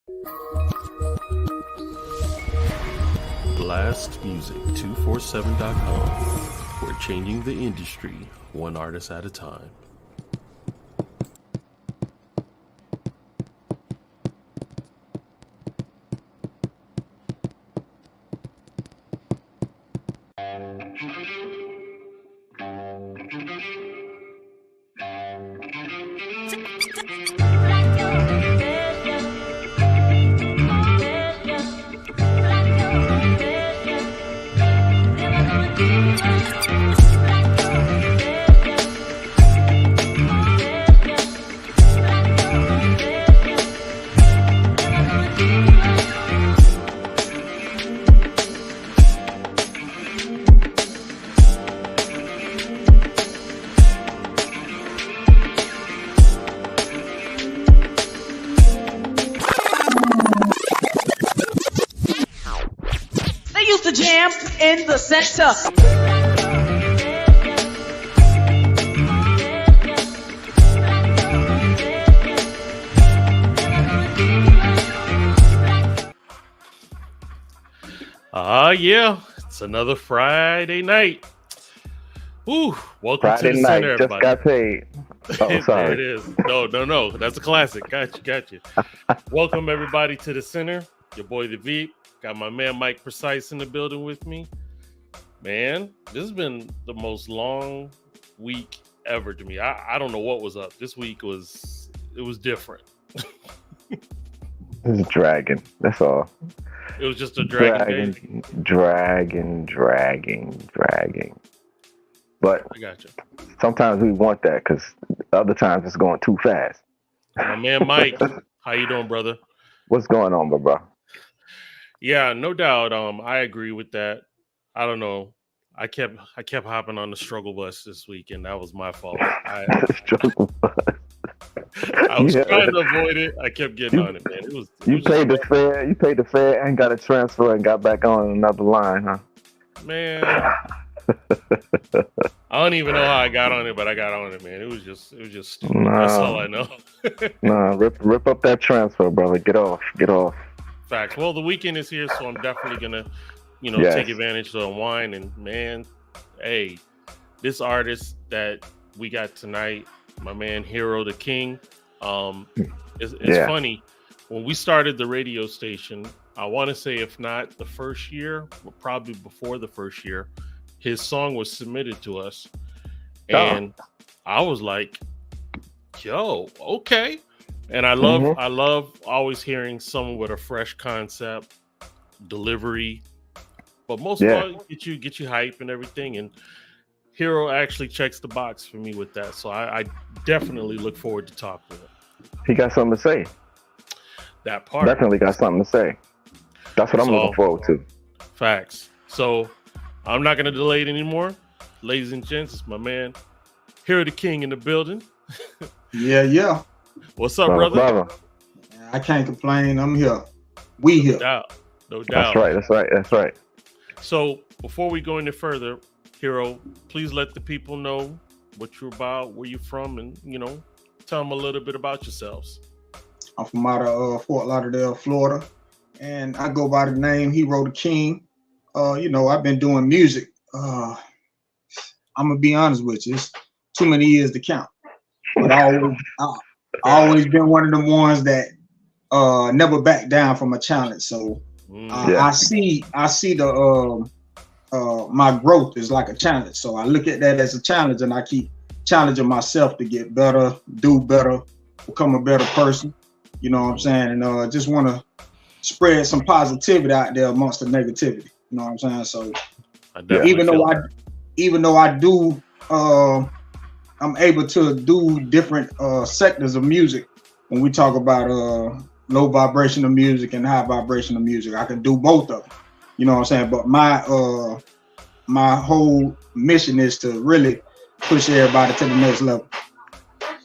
blastmusic247.com. We're changing the industry one artist at a time. In the center. Yeah, it's another Friday night. Ooh, welcome Friday to the night, center, just everybody. got paid. Oh, sorry. There it is. No, that's a classic. Got you. Welcome everybody to the center. Your boy the Veep. Got my man Mike Precise in the building with me. Man, this has been the most long week ever to me. I don't know what was up. This week was different. It's dragging. That's all. It was just a dragging day. Dragging. But I got you. Sometimes we want that because other times it's going too fast. My man Mike, how you doing, brother? What's going on, bro? Yeah, no doubt. I agree with that. I don't know. I kept hopping on the struggle bus this week, and that was my fault. Struggle bus. I was trying to avoid it. I kept getting on it, man. You paid the fare, and got a transfer and got back on another line, huh? Man, I don't even know how I got on it, but I got on it, man. It was just stupid. That's all I know. Rip up that transfer, brother. Get off. Facts. Well, the weekend is here, so I'm definitely gonna, take advantage to unwind. And man, hey, this artist that we got tonight, my man Hero the Kyng. It's funny. When we started the radio station, I want to say if not the first year, but probably before the first year, his song was submitted to us, and I was like, "Yo, okay." And I love always hearing someone with a fresh concept, delivery, but most of all, get you hype and everything. And Hero actually checks the box for me with that, so I definitely look forward to talking to him. He got something to say. That part definitely got something to say. That's what I'm looking forward to. Facts. So I'm not going to delay it anymore, ladies and gents. It's my man Hero the Kyng in the building. Yeah. What's up, brother? I can't complain. I'm here. We here. No doubt. That's right. So before we go any further, Hero, please let the people know what you're about, where you're from, and tell them a little bit about yourselves. I'm from out of Fort Lauderdale, Florida, and I go by the name Hero the Kyng. I've been doing music. I'm gonna be honest with you, it's too many years to count. But I always been one of the ones that never back down from a challenge. So I see the my growth is like a challenge. So I look at that as a challenge, and I keep challenging myself to get better, do better, become a better person. You know what I'm saying? And just want to spread some positivity out there amongst the negativity. You know what I'm saying? So even though I do, I'm able to do different sectors of music. When we talk about low vibrational music and high vibrational music, I can do both of them. You know what I'm saying? But my whole mission is to really push everybody to the next level.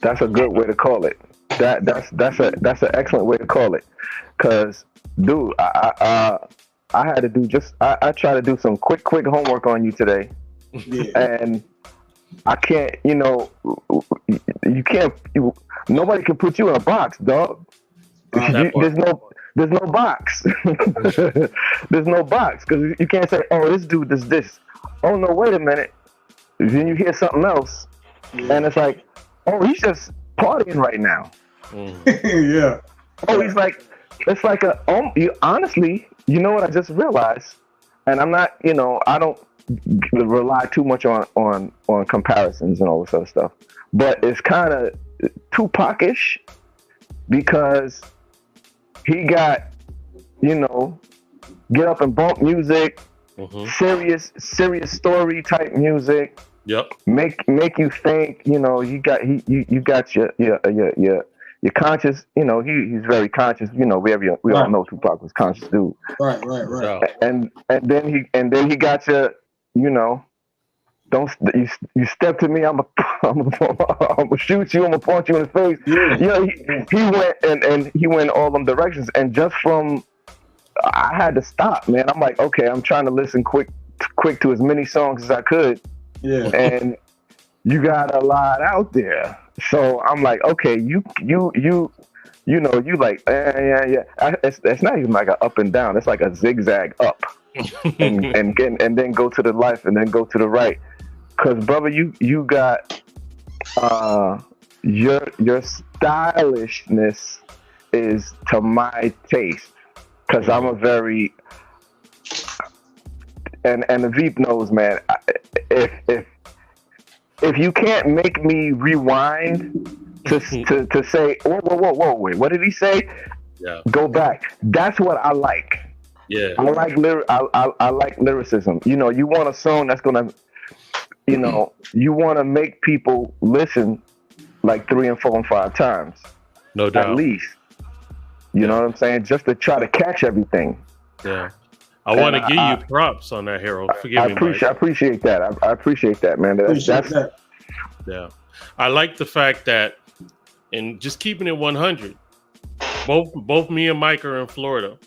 That's a good way to call it. That's an excellent way to call it. Cause, dude, I had to do I try to do some quick homework on you today, and I can't. Nobody can put you in a box, dog. there's no box. There's no box because you can't say, oh, this dude does this. Oh no, wait a minute. Then you hear something else, and it's like, oh, he's just partying right now. Yeah. Oh, he's like, it's like honestly, you know what I just realized, and I'm not, I don't rely too much on comparisons and all this other stuff, but it's kind of Tupac-ish because he got, get up and bump music, serious story type music. Yep. Make you think. You got your conscious. He's very conscious. We all know Tupac was conscious dude. Right. And then he got your. Don't you step to me? I'm gonna shoot you. I'm gonna punch you in the face. Yeah. He went and he went all them directions, and just from I had to stop, man. I'm like, okay, I'm trying to listen quick to as many songs as I could. Yeah. And you got a lot out there, so I'm like, okay, you like, yeah. It's not even like an up and down. It's like a zigzag up, and then go to the left, and then go to the right. Cause brother, you got your stylishness is to my taste. Cause I'm a very and the Veep knows, man. If you can't make me rewind to say, whoa, wait, what did he say? Yeah. Go back. That's what I like. Yeah. I like I like lyricism. You want a song that's gonna, you want to make people listen like 3 and 4 and 5 times. No doubt. At least. You know what I'm saying? Just to try to catch everything. Yeah. I want to give you props on that, Harold. Forgive me, Mike. I appreciate that. I appreciate that, man. That's yeah. I like the fact that, and just keeping it 100, both me and Mike are in Florida.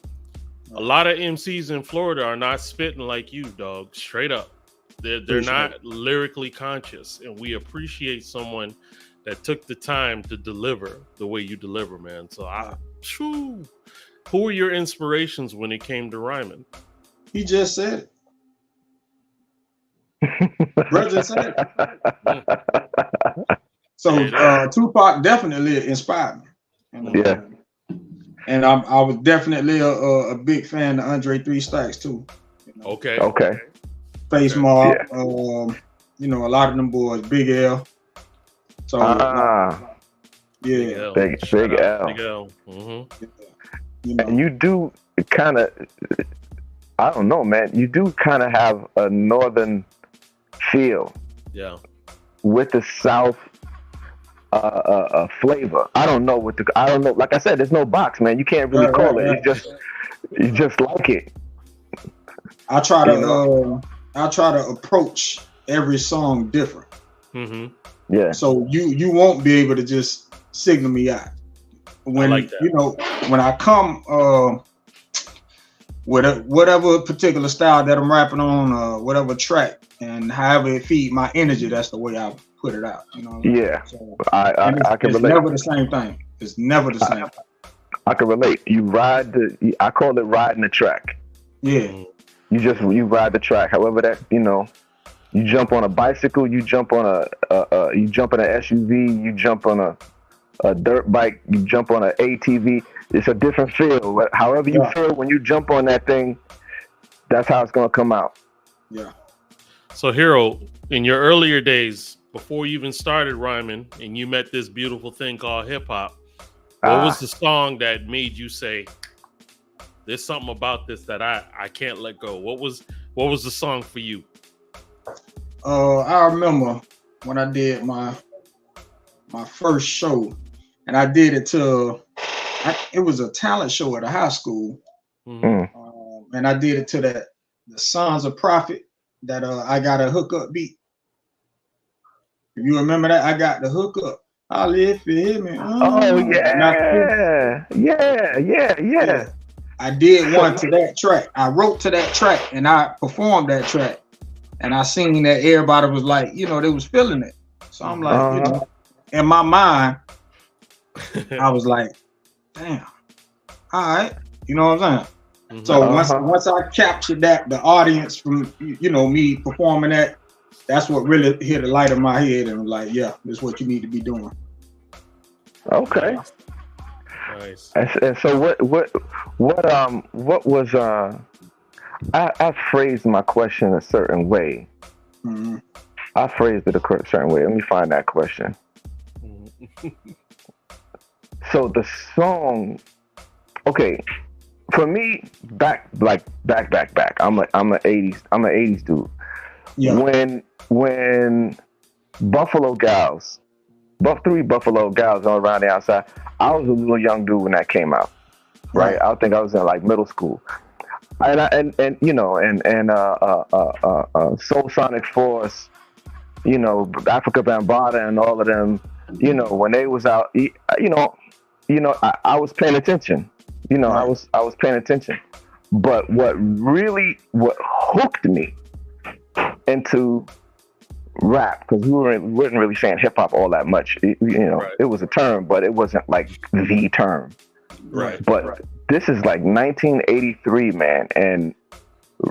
A lot of MCs in Florida are not spitting like you, dog. Straight up. They're not lyrically conscious, and we appreciate someone that took the time to deliver the way you deliver, man. So who were your inspirations when it came to rhyming? He just said it. Bro just said it. So Tupac definitely inspired me. Yeah. And I was definitely a big fan of Andre 3 Stacks too. Okay. Face Mob, a lot of them boys, Big L. So Big L. Big L. Mm-hmm. And you do kind of, I don't know, man. You do kind of have a northern feel. Yeah. With the South flavor. I don't know. Like I said, there's no box, man. You can't really call it. You just like it. I try to approach every song different. Mm-hmm. Yeah. So you won't be able to just signal me out. When I like that. When I come with whatever particular style that I'm rapping on, whatever track, and however it feed my energy, that's the way I put it out. Yeah. So, I can relate. It's never the same thing. It's never the same thing. I can relate. I call it riding the track. Yeah. You ride the track. However that, you jump on a bicycle, you jump on you jump on an SUV, you jump on a dirt bike, you jump on an ATV. It's a different feel. However you feel when you jump on that thing, that's how it's gonna come out. Yeah. So Hero, in your earlier days, before you even started rhyming and you met this beautiful thing called hip hop, what was the song that made you say, there's something about this that I can't let go? What was the song for you? I remember when I did my first show, and I did it it was a talent show at a high school. Mm-hmm. And I did it to the Sons of Prophet, that I got a hookup beat. If you remember that, I got the hookup. I live for him. Yeah. I did one to that track. I wrote to that track and I performed that track. And I seen that everybody was like, they was feeling it. So I'm like, in my mind, I was like, damn, all right. You know what I'm saying? Mm-hmm. So once I captured that, the audience from me performing that, that's what really hit the light in my head, and I'm like, yeah, this is what you need to be doing. Okay. Nice. And so what was I phrased my question a certain way. Mm-hmm. I phrased it a certain way. Let me find that question. So the song, okay, for me, back. I'm an 80s dude. Yeah. When Buffalo Gals all around the outside, I was a little young dude when that came out. Right? I think I was in like middle school. And Soul Sonic Force, Africa Bambaataa and all of them, when they was out, I was paying attention. I was paying attention. But what hooked me into rap, because we wasn't really saying hip hop all that much. It was a term, but it wasn't like the term. Right. But this is like 1983, man, and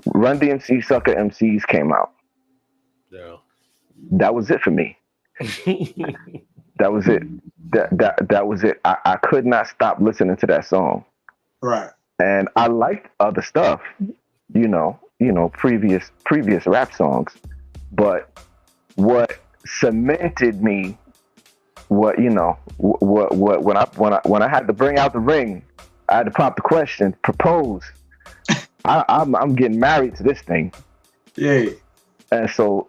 Run DMC Sucker MCs came out. Yeah. That was it for me. That was it. That was it. I could not stop listening to that song. Right. And I liked other stuff, previous rap songs, but what cemented me, when I had to bring out the ring, I had to pop the question, propose. I'm getting married to this thing. Yeah. And so,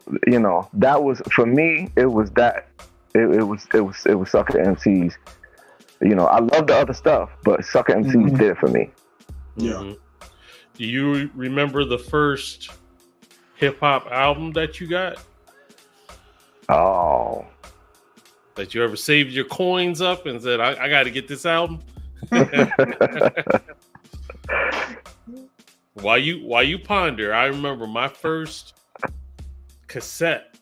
that was, for me, it was that. It was Sucker MCs. I love the other stuff, but Sucker MCs did it for me. Yeah. Mm-hmm. Do you remember the first hip hop album that you got? Oh. That you ever saved your coins up and said, I got to get this album? While you ponder, I remember my first cassette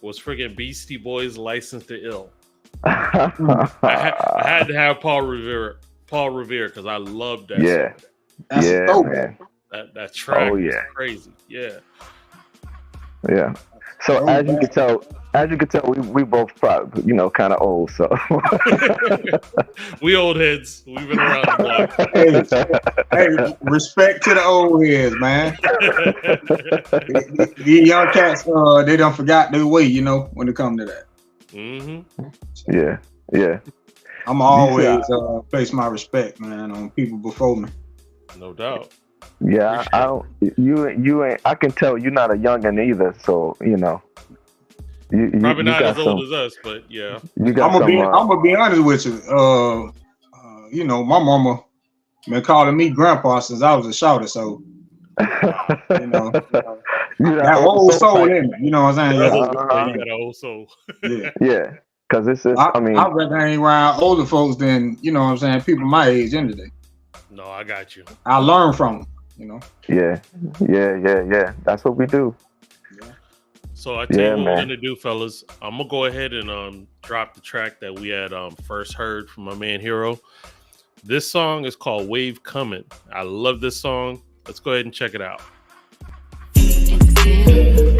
was friggin' Beastie Boys' License to Ill. I had to have Paul Revere because I loved that song. That's dope, man. That track is crazy. Yeah. Yeah. So as you can tell, we both probably, kind of old. So we old heads. We've been around the block. Hey, respect to the old heads, man. These young cats, they done forgot their way, when it comes to that. Mm-hmm. Yeah. I'm always place my respect, man, on people before me. No doubt. Yeah, you ain't. I can tell you're not a youngin' either. So you probably not as old as us, but yeah. I'm gonna be honest with you. My mama been calling me grandpa since I was a shouter. So that old soul in me. You know what I'm saying? You got an old soul. Yeah. Because it's I rather hang around older folks than people my age in today. No, I got you. I learn from them. Yeah. That's what we do. Yeah. So I tell you what we're gonna do, fellas. I'm gonna go ahead and drop the track that we had first heard from my man Hero. This song is called Wave Coming. I love this song. Let's go ahead and check it out.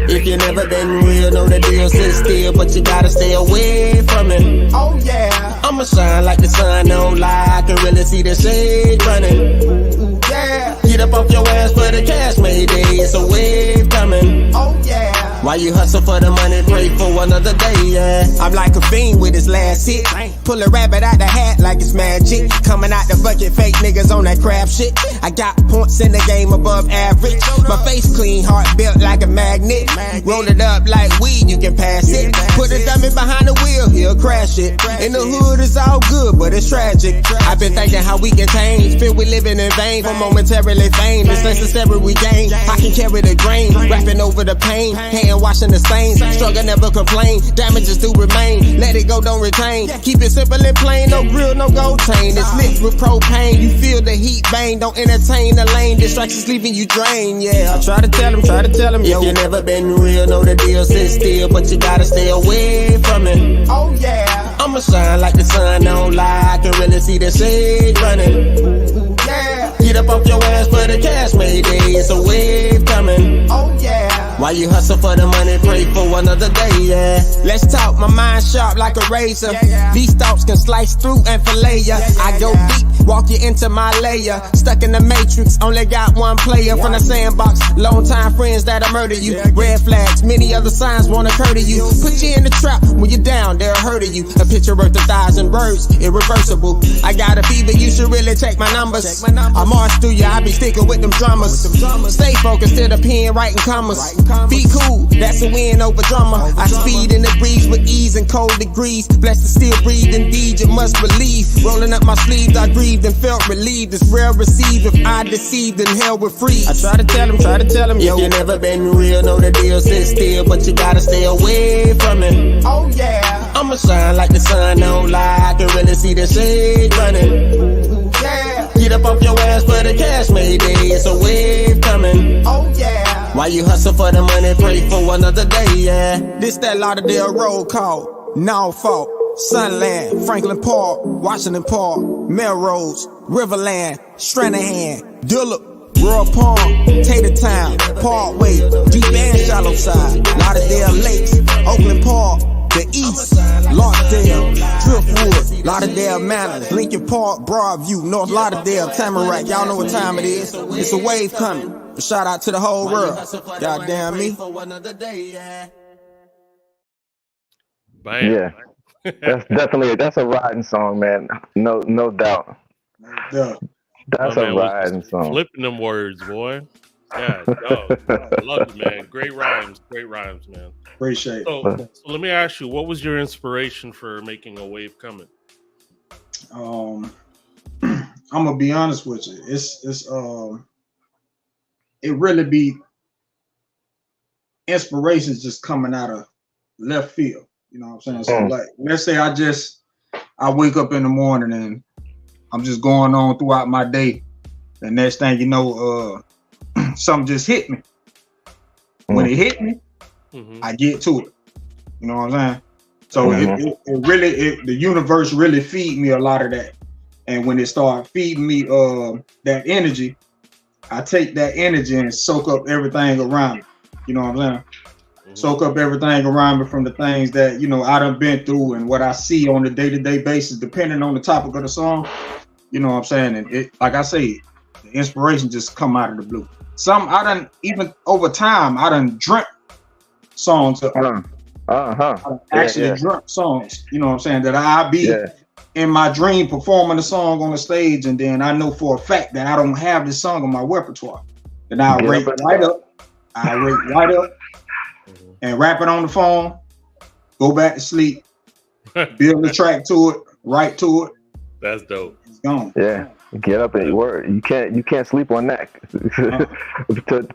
If you never been real, know the deal, sit still, but you gotta stay away from it. Oh yeah, I'ma shine like the sun, no lie, I can really see the shade running. Yeah, get up off your ass for the cash, Mayday, it's a wave coming. Oh yeah, why you hustle for the money, pray for another day, yeah. I'm like a fiend with his last hit, pull a rabbit out the hat like it's magic, coming out the bucket, fake niggas on that crap shit. I got points in the game above average, my face clean, heart built like a magnet. Roll it up like weed, you can pass it. Put a dummy behind the wheel, he'll crash it. In the hood it's all good, but it's tragic. I've been thinking how we can change. Feel we living in vain for momentarily fame. It's necessary we gain. I can carry the grain, rapping over the pain, hand washing the stains. Struggle never complain, damages do remain. Let it go, don't retain. Keep it simple and plain, no grill, no gold chain. It's lit with propane, you feel the heat bang. Don't entertain the lane, distractions leaving you drained. Yeah, I try to tell him, yo, you never been real, know the deal, sit still, but you gotta stay away from it. Oh yeah, I'ma shine like the sun, don't lie, I can really see the shade running. Yeah, get up off your ass for the cash, mayday. It's a wave coming. Oh yeah. While you hustle for the money, pray for another day, yeah. Let's talk, my mind sharp like a razor. These thoughts can slice through and fillet ya. I go deep, walk you into my layer. Stuck in the matrix, only got one player from the sandbox. Long time friends that'll murder you. Red flags, many other signs won't occur to you. Put you in the trap, when you're down, they'll hurt you. A picture worth 1,000 words, irreversible. I got a fever, you should really check my numbers. I march through you, I be sticking with them drummers. Stay focused to the pen, writing commas. Be cool, that's a win over drummer. I speed in the breeze with ease and cold degrees. Blessed to still breathe, indeed, you must believe. Rolling up my sleeves, I grieved and felt relieved. It's well received if I deceived and hell with free. I try to tell him, yo. If you never been real, know the deal, sit still, but you gotta stay away from it. Oh yeah. I'ma shine like the sun, don't lie, I can really see the shade running. Yeah. Get up off your ass for the cash, mayday, it's a wave coming. Oh yeah. While you hustle for the money, pray for another day, yeah. This that Lauderdale roll call, Norfolk, Sunland, Franklin Park, Washington Park, Melrose, Riverland, Stranahan, Duluth, Royal Palm, Tater Town, Parkway, Deep and Shallow Side, Lauderdale Lakes, Oakland Park, the East, Lauderdale, Driftwood, Lauderdale Manor, Lincoln Park, Broadview, North Lauderdale, Tamarack. Y'all know what time it is. It's a wave coming. A shout out to the whole world. Goddamn me. Bam. Yeah. That's a riding song, man. No doubt. Yeah. That's a riding song. Flipping them words, boy. Yeah, I love it, man. Great rhymes, man. Appreciate it. So let me ask you, what was your inspiration for making A Wave Coming? I'm gonna be honest with you. It really be inspirations just coming out of left field. You know what I'm saying? So like, let's say I wake up in the morning and I'm just going on throughout my day. The next thing you know, something just hit me. When it hit me, I get to it. You know what I'm saying? So the universe really feed me a lot of that. And when it started feeding me that energy, I take that energy and soak up everything around me. You know what I'm saying? Soak up everything around me from the things that, you know, I done been through and what I see on a day-to-day basis, depending on the topic of the song. You know what I'm saying? And it, like I say, the inspiration just come out of the blue. Some I done, even over time, I done dreamt songs. Actually dreamt songs, you know what I'm saying? That I be in my dream performing the song on the stage, and then I know for a fact that I don't have this song on my repertoire. Then I'll rate right up. And rap it on the phone, go back to sleep, build the track to it, write to it. That's dope. It's gone. Yeah. Get up and work. You can't sleep on that.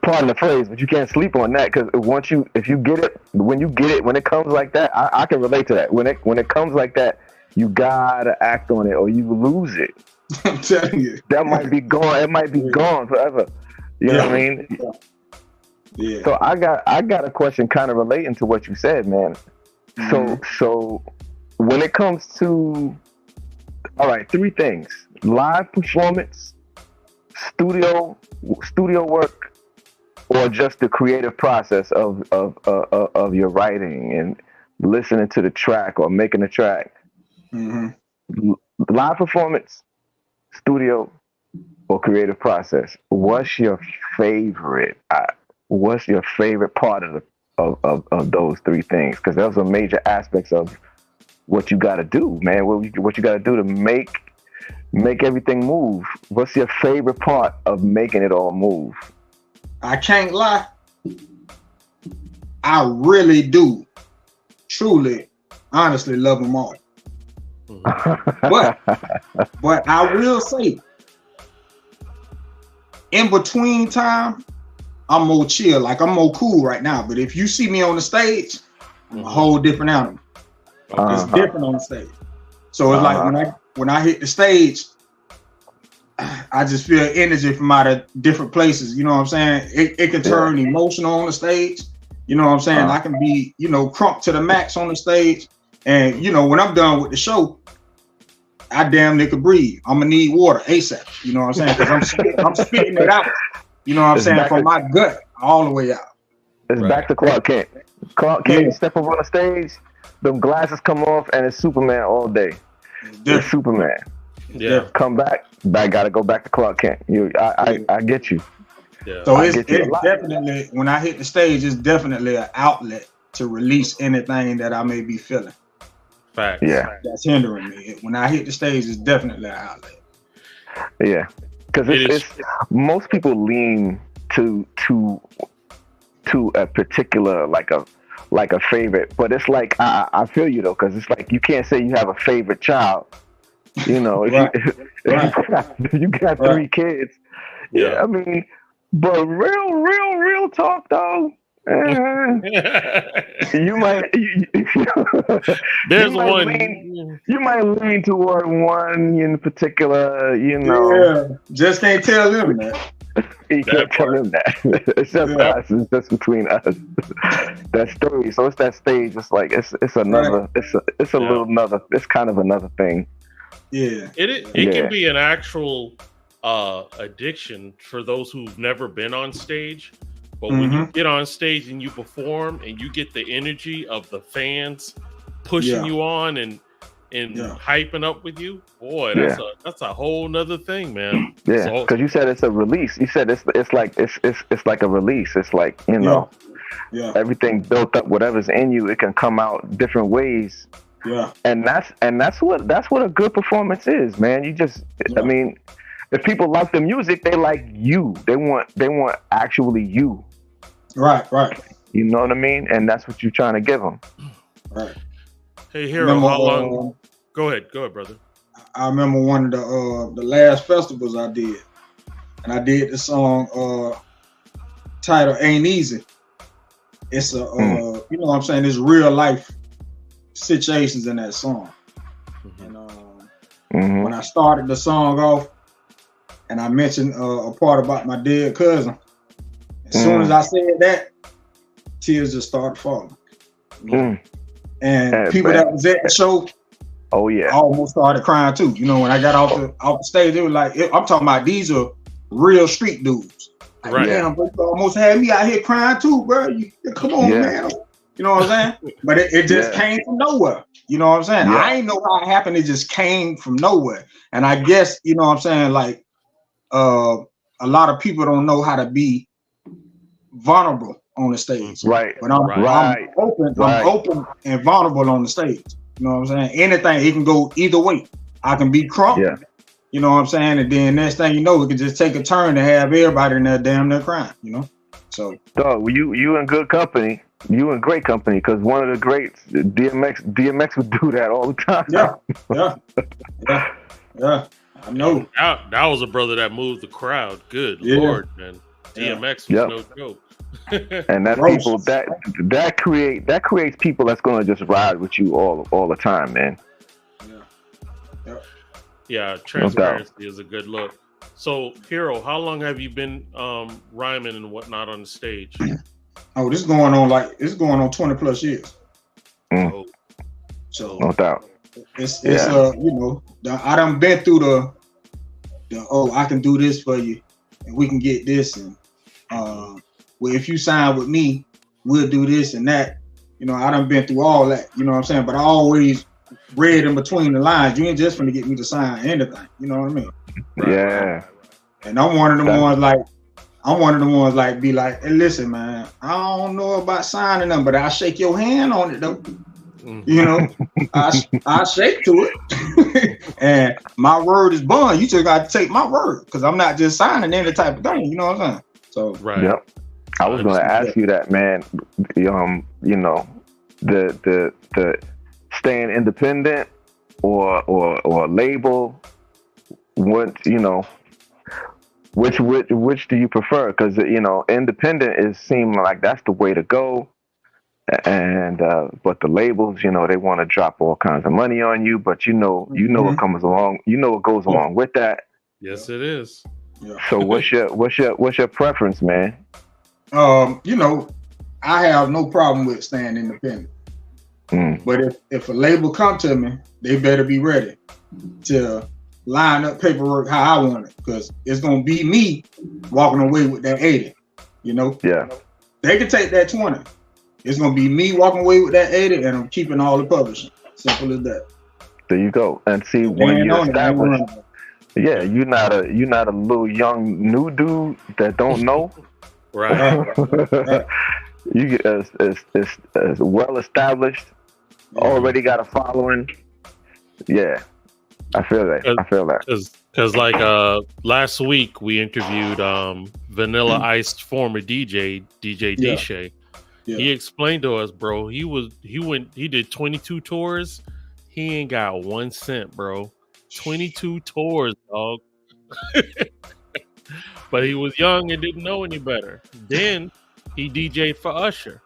Pardon the phrase, but you can't sleep on that, because when it comes like that, I can relate to that. When it comes like that, you gotta act on it or you lose it. I'm telling you, that might be gone. It might be gone forever. You know what I mean? Yeah. So I got a question kind of relating to what you said, man. So when it comes to, all right, 3 things: live performance, studio work, or just the creative process of your writing and listening to the track or making a track. Live performance, studio, or creative process. What's your favorite? What's your favorite part of those 3 things? Because those are major aspects of what you got to do, man. What you got to do to make everything move. What's your favorite part of making it all move? I can't lie. I really do, truly, honestly love them all. But I will say, in between time, I'm more chill. Like, I'm more cool right now. But if you see me on the stage, I'm a whole different animal. It's different on the stage. So it's like when I hit the stage, I just feel energy from out of different places. You know what I'm saying? It can turn emotional on the stage. You know what I'm saying? I can be, you know, crunk to the max on the stage. And, you know, when I'm done with the show, I damn near could breathe. I'm gonna need water ASAP. You know what I'm saying? Because I'm spitting it out. You know what I'm saying? From my gut all the way out. It's back to Clark Kent. Clark Kent step up on the stage, them glasses come off, and it's Superman all day. It's Superman. Yeah. Come back. Gotta go back to Clark Kent. I get you. Yeah. So it's definitely, when I hit the stage, it's definitely an outlet to release anything that I may be feeling. Facts. Yeah. That's hindering me. When I hit the stage, it's definitely an outlet. Yeah. Because it's most people lean to a particular like a favorite, but it's like I feel you though, because it's like you can't say you have a favorite child. You know, if you got 3 kids. Yeah, I mean, but real talk though. You might. There's you might lean toward one in particular. You know. Yeah, just can't tell them that. You can't tell him that. It's just us. It's just between us. That story. So it's that stage. It's like it's another. It's a little another. It's kind of another thing. Yeah. It can be an actual addiction for those who've never been on stage. But when you get on stage and you perform and you get the energy of the fans pushing you on and hyping up with you, boy, that's a whole nother thing, man. Yeah, because you said it's a release. You said it's like a release. It's like, you know, everything built up, whatever's in you, it can come out different ways. Yeah, and that's what a good performance is, man. You just, I mean, if people like the music, they like you. They want actually you. Right. You know what I mean? And that's what you're trying to give them. Right. Hey, Hero, how long? Go ahead, brother. I remember one of the last festivals I did, and I did the song titled "Ain't Easy." It's a you know what I'm saying? There's real life situations in that song. And when I started the song off, and I mentioned a part about my dead cousin, as soon as I said that, tears just started falling. And people that was at the show, almost started crying too. You know, when I got off the stage, they were like, I'm talking about, these are real street dudes. Like, right. Damn, bro, you almost had me out here crying too, bro. Come on, man. You know what I'm saying? But it just came from nowhere. You know what I'm saying? I ain't know how it happened. It just came from nowhere. And I guess, you know what I'm saying, like, a lot of people don't know how to be vulnerable on the stage. Right. But I'm open and vulnerable on the stage. You know what I'm saying? Anything, it can go either way. I can be crunk. Yeah. You know what I'm saying? And then next thing you know, it can just take a turn to have everybody in there damn near crying, you know? So dog, you in good company. You in great company, because one of the greats, DMX would do that all the time. Yeah. I know. That was a brother that moved the crowd. Good Lord, man. DMX was no joke. And that's people that creates people that's gonna just ride with you all the time, man. Yeah, transparency is a good look. So, Hero, how long have you been rhyming and whatnot on the stage? Oh, this is going on 20 plus years. So no doubt. It's you know, I done been through the I can do this for you and we can get this, and well, if you sign with me, we'll do this and that. You know, I done been through all that, you know what I'm saying? But I always read in between the lines. You ain't just gonna get me to sign anything, you know what I mean? Yeah. And I'm one of the ones like be like, hey, listen, man, I don't know about signing them, but I'll shake your hand on it though. You know, I shake to it. And my word is bond. You just got to take my word, because I'm not just signing any type of thing. You know what I'm saying? So Yep. I was going to ask you that, man. You know, the staying independent or label. What, you know, which do you prefer? Because, you know, independent seem like that's the way to go. And but the labels, you know, they want to drop all kinds of money on you, but you know what comes along, what goes along with that. Yes, it is. Yeah. So what's your preference, man? You know, I have no problem with staying independent. But if a label come to me, they better be ready to line up paperwork how I want it, because it's gonna be me walking away with that 80. You know? Yeah. They can take that 20. It's gonna be me walking away with that 80, and I'm keeping all the publishing. Simple as that. There you go. And see, when you're established, yeah, you're not a little young new dude that don't know. Right. You get as well established, already got a following. Yeah, I feel that. Because like last week we interviewed Vanilla Ice former DJ Deshay. Yeah. He explained to us, bro. He did 22 tours. He ain't got 1 cent, bro. 22 tours, dog. But he was young and didn't know any better. Then he DJ'd for Usher.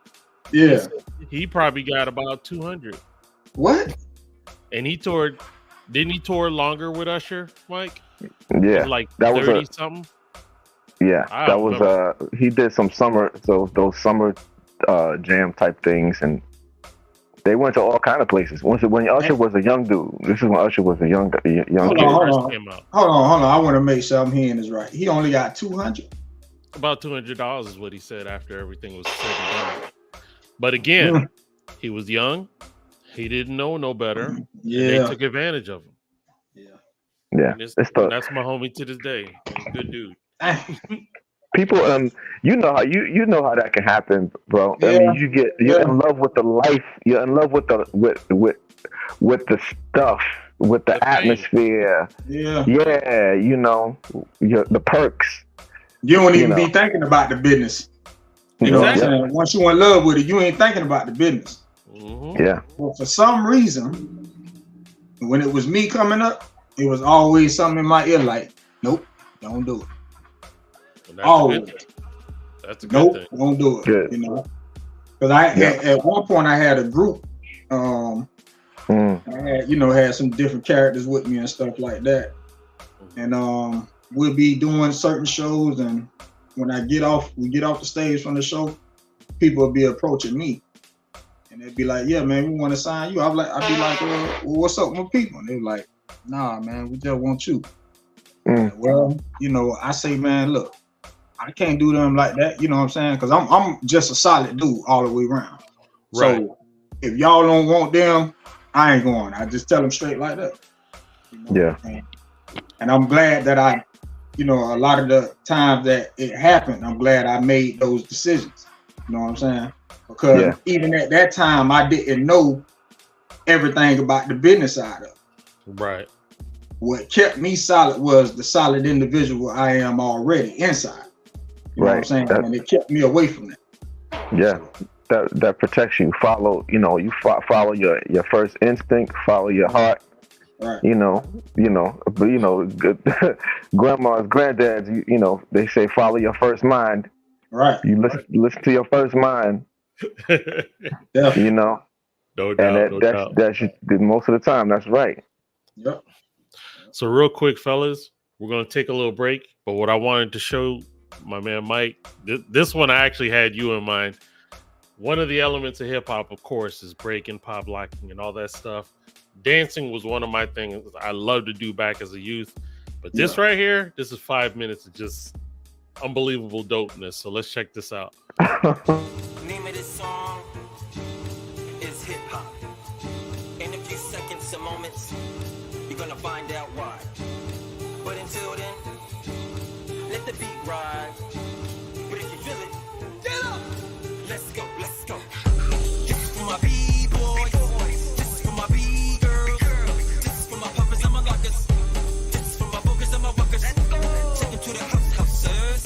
Yeah. He probably got about 200. What? And he toured. Didn't he tour longer with Usher, Mike? Yeah. Like 30 something? Yeah. That was he did some summer, those summer jam type things, and they went to all kind of places. When Usher was a young dude, this is when Usher was a young kid. Hold on. I want to make sure I'm hearing this right. He only got 200. About $200 is what he said after everything was said and done. But again, he was young. He didn't know no better. Yeah, and they took advantage of him. Yeah. That's my homie to this day. Good dude. People, you know how that can happen, bro. Yeah. I mean, you're in love with the life. You're in love with the stuff, with the atmosphere. Yeah. Yeah. You know, the perks. You don't even be thinking about the business. You know what I'm saying? Once you're in love with it, you ain't thinking about the business. Mm-hmm. Yeah. Well, for some reason, when it was me coming up, it was always something in my ear like, nope, don't do it. That's a good thing. Don't do it. Good. You know, because at one point I had a group. I had some different characters with me and stuff like that, and we'll be doing certain shows, and when we get off the stage from the show, people will be approaching me, and they'd be like, "Yeah, man, we want to sign you." I'd be like, well, what's up with people? And they're like, "Nah, man, we just want you." Well, you know, I say, man, look, I can't do them like that. You know what I'm saying? Because I'm just a solid dude all the way around. Right. So if y'all don't want them, I ain't going. I just tell them straight like that. You know? Yeah. And I'm glad that a lot of the times that it happened, I'm glad I made those decisions. You know what I'm saying? Because even at that time, I didn't know everything about the business side of it. Right. What kept me solid was the solid individual I am already inside. You know what I'm saying? And it kept me away from that. Yeah. That protects you. Follow your first instinct, follow your heart. Right. But grandmas, granddads, they say follow your first mind. Right. You listen to your first mind. You know. No doubt. That's most of the time. That's right. Yep. So real quick, fellas, we're gonna take a little break. But what I wanted to show my man Mike, this one I actually had you in mind. One of the elements of hip hop, of course, is breaking, pop locking, and all that stuff. Dancing was one of my things I loved to do back as a youth. But this right here, this is 5 minutes of just unbelievable dopeness. So let's check this out. Name of this song is hip hop. In a few seconds and moments, you're gonna find out why. But until then, let the beat ride. But if you feel it, get up. Let's go. This is for my B-boys. This is for my B-girls. This is for my poppers and my lockers. This is for my bookers and my workers. Take them to the houses.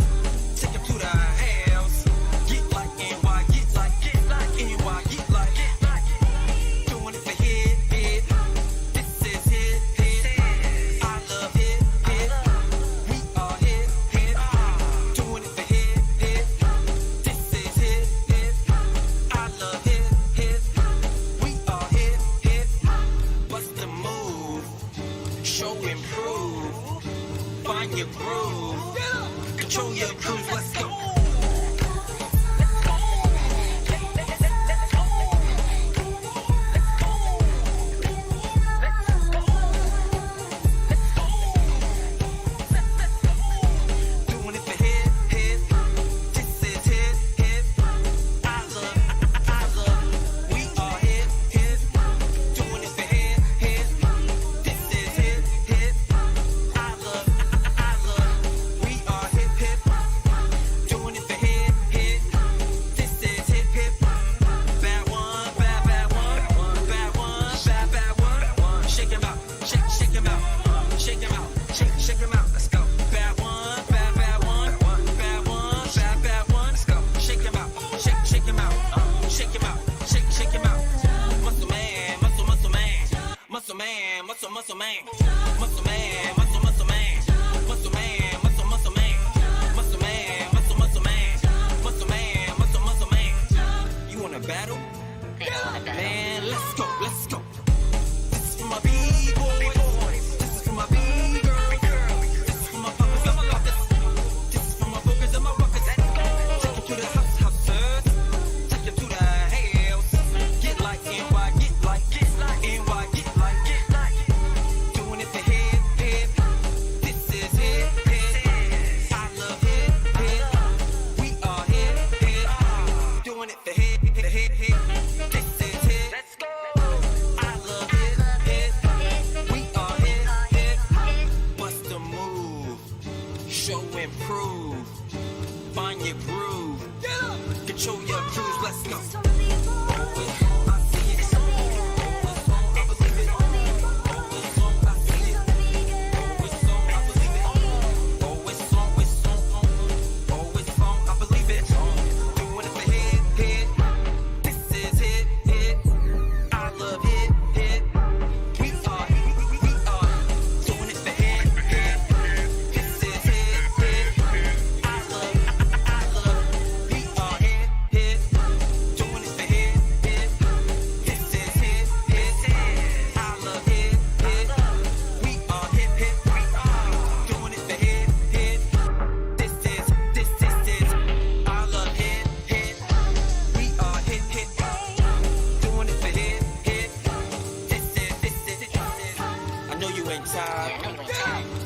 Take them to the house. Get like NY, get like NY, get like. Doing it for hit. This is hit. I love hit. We are hit. Doing it for hit. This is hit. I love hit. We are hit. Bust the move. Show and prove. Find your groove. Control your cruise. Let's go. muscle man, muscle man, muscle muscle man, muscle man, muscle muscle man, muscle man, muscle muscle man, muscle man, muscle muscle man. You wanna battle? Man, let's go, let's go. This is for my B-boys. This is for my B-girls. This is for my poppers and my lockers. This is for my bookers and my rockers. Take you to the house, take you to the hills. Get like NY, get like NY, get like. Doing it for head. This is head. I love head. We are head. Doing it for head. This is head. Let's go. I love head. We are head. What's the move? Show and prove. Find your groove. Control your cruise. Let's go.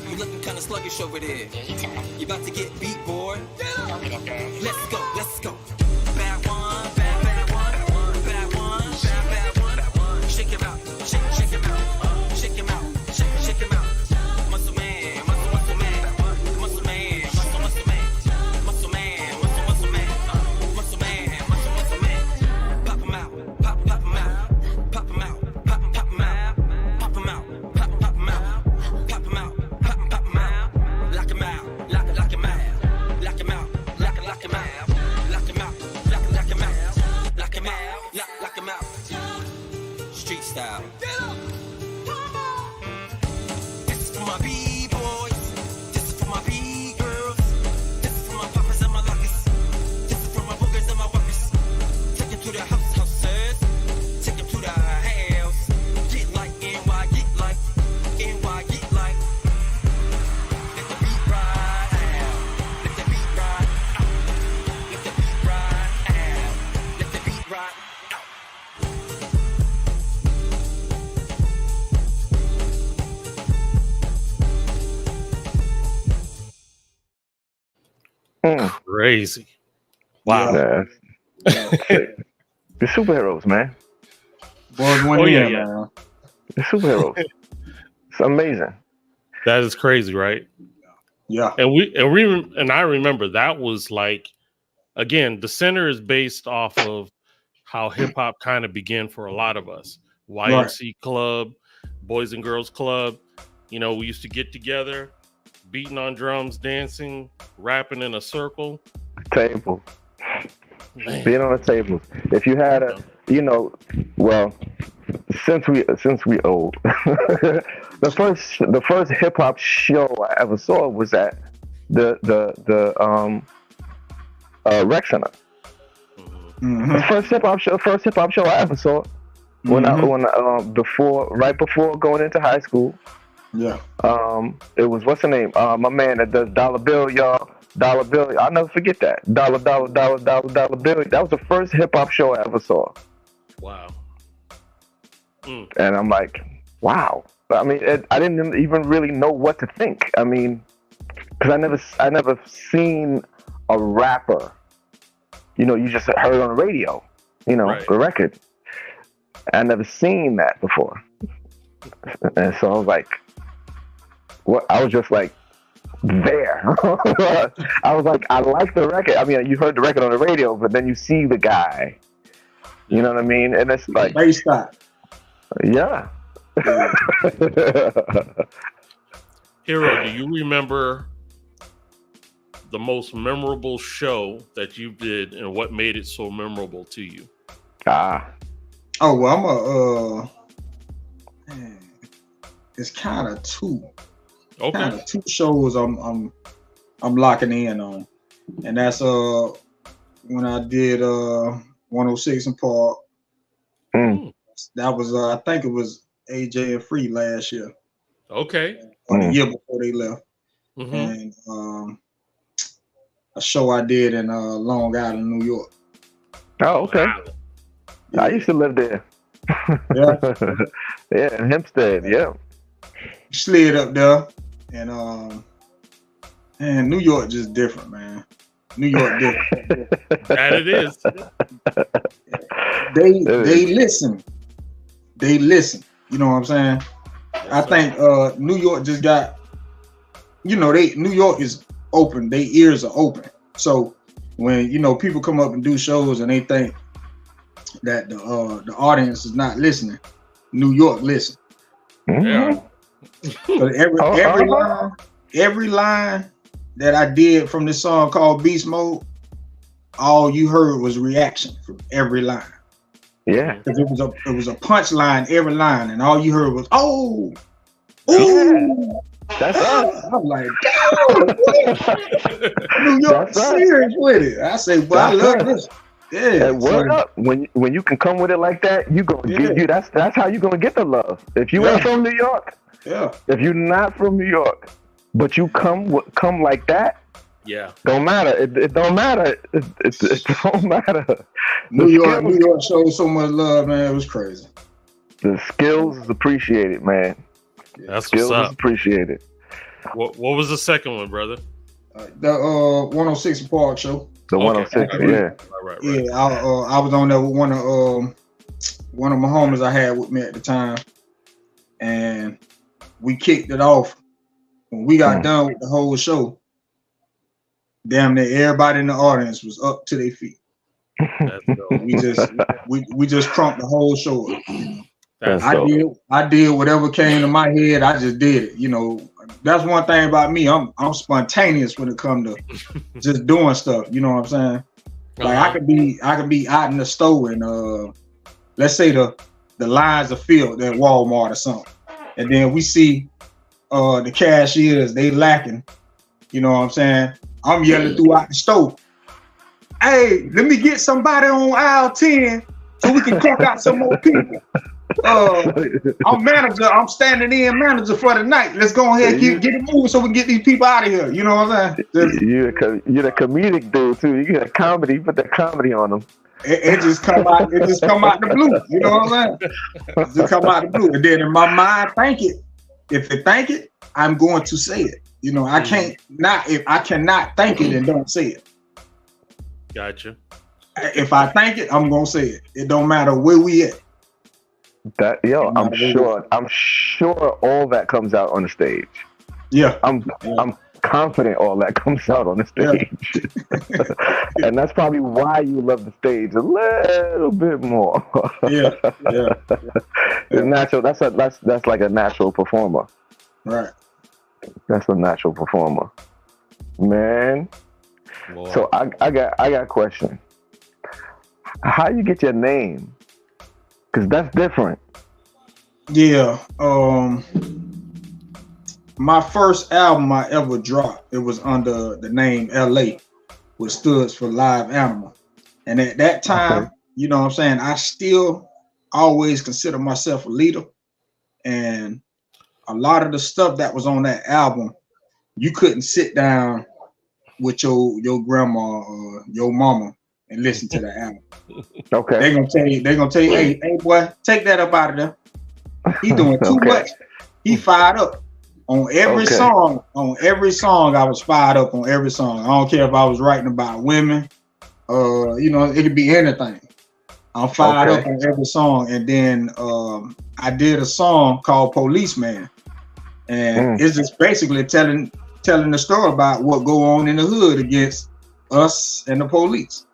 You looking kinda sluggish over there. You about to get beat, boy. Let's go, let's go. Bad one, bad one, bad one, bad one. Shake him out, shake him out, shake him out, shake him out. Muscle man, muscle man, muscle man, muscle man, muscle man, muscle man, muscle man, muscle man. Pop him out, pop him out, pop him out, pop him out, pop him out, pop him out. Pop him out, pop him out, lock him out, lock him out, lock him out, lock him out, lock him out, lock him out, lock him out. Street style. This is for my B-boys, this is for my B-girls, this is for my poppers and my lockers, this is for my boogers and my walkers. Take him to the houses, take him to the house. Get like NY, get like NY, get like. Let the beat ride out, let the beat ride out, let the beat ride out, let the beat ride out. Crazy. Wow. Yeah. The superheroes, man. Boys, one yeah. man. The superheroes. It's amazing. That is crazy, right? Yeah. And I remember that was like, again, the center is based off of how hip hop kind of began for a lot of us. YMC Club, Boys and Girls Club. You know, we used to get together, beating on drums, dancing, rapping in a circle. Table. Man. Being on a table. If you had a, well, since we old, the first hip hop show I ever saw was at the rec center. Mm-hmm. The first hip hop show I ever saw right before going into high school. Yeah. It was, what's the name? My man that does Dollar Bill, y'all. Dollar Bill. I'll never forget that. Dollar Bill. That was the first hip hop show I ever saw. Wow. And I'm like, wow. I mean, I didn't even really know what to think. I mean, because I never seen a rapper. You just heard it on the radio. Right. The record. I never seen that before. And so I was like, what? I was just like, there. I was like, I like the record. I mean, you heard the record on the radio, but then you see the guy. You know what I mean? And it's like, Bass stop. Yeah. Hero, do you remember the most memorable show that you did and what made it so memorable to you? Oh, well, it's kind of two. Okay. Kind of two shows I'm locking in on, and that's when I did 106 and Park. That was I think it was AJ and Free last year. Okay. Or the year before they left. And a show I did in Long Island, New York. Oh, okay. Yeah. I used to live there. Yeah. Yeah, in Hempstead. Yeah. Slid up there, and New York just different, man. New York different. That it is. They listen. They listen. You know what I'm saying? I think New York just got, New York is open. Their ears are open. So when people come up and do shows and they think that the audience is not listening, New York listen. Yeah. Every line that I did from this song called Beast Mode, all you heard was reaction from every line. Yeah, because it was a punchline every line, and all you heard was "oh, ooh." That's us. I'm like, New York serious with it. I say, well, I love this. Yeah, and word up. When you can come with it like that, you gonna get you. That's how you gonna get the love. If you ain't from New York, if you're not from New York, but you come like that, don't matter. It don't matter. It don't matter. New York showed so much love, man. It was crazy. The skills is appreciated, man. That's skills what's up. Is appreciated. What was the second one, brother? The 106 Park show. The 106, Right. Yeah, I was on there with one of my homies I had with me at the time, and we kicked it off. When we got done with the whole show, damn near everybody in the audience was up to their feet. We just crunked the whole show up. I did whatever came to my head. I just did it. That's one thing about me. I'm spontaneous when it comes to just doing stuff. You know what I'm saying? Like I could be out in the store and let's say the lines are filled at Walmart or something, and then we see the cashiers, they lacking. You know what I'm saying? I'm yelling throughout the store, "Hey, let me get somebody on aisle 10 so we can check out some more people. I'm manager. I'm standing in manager for the night. Let's go ahead and get it moving so we can get these people out of here." You know what I'm saying? You're the comedic dude too. You get a comedy. You put that comedy on them. It just come out. It just come out the blue. You know what I'm saying? It just come out the blue. And then in my mind, think it. If it think it, I'm going to say it. I can't not. If I cannot think it and don't say it. Gotcha. If I think it, I'm gonna say it. It don't matter where we at. I'm sure all that comes out on the stage. Yeah. I'm confident all that comes out on the stage. Yeah. And that's probably why you love the stage a little bit more. Yeah. It's natural. That's like a natural performer. Right. That's a natural performer. Man. Lord. So I got a question. How you get your name? Because that's different. Yeah. My first album I ever dropped, it was under the name LA, which stood for Live Animal. And at that time, you know what I'm saying, I still always consider myself a leader. And a lot of the stuff that was on that album, you couldn't sit down with your grandma or your mama and listen to the album. Okay. They're gonna tell you, hey boy, take that up out of there. He doing too much. He fired up. On every song, I was fired up on every song. I don't care if I was writing about women, it could be anything. I'm fired up on every song. And then I did a song called Policeman. And it's just basically telling the story about what go on in the hood against us and the police.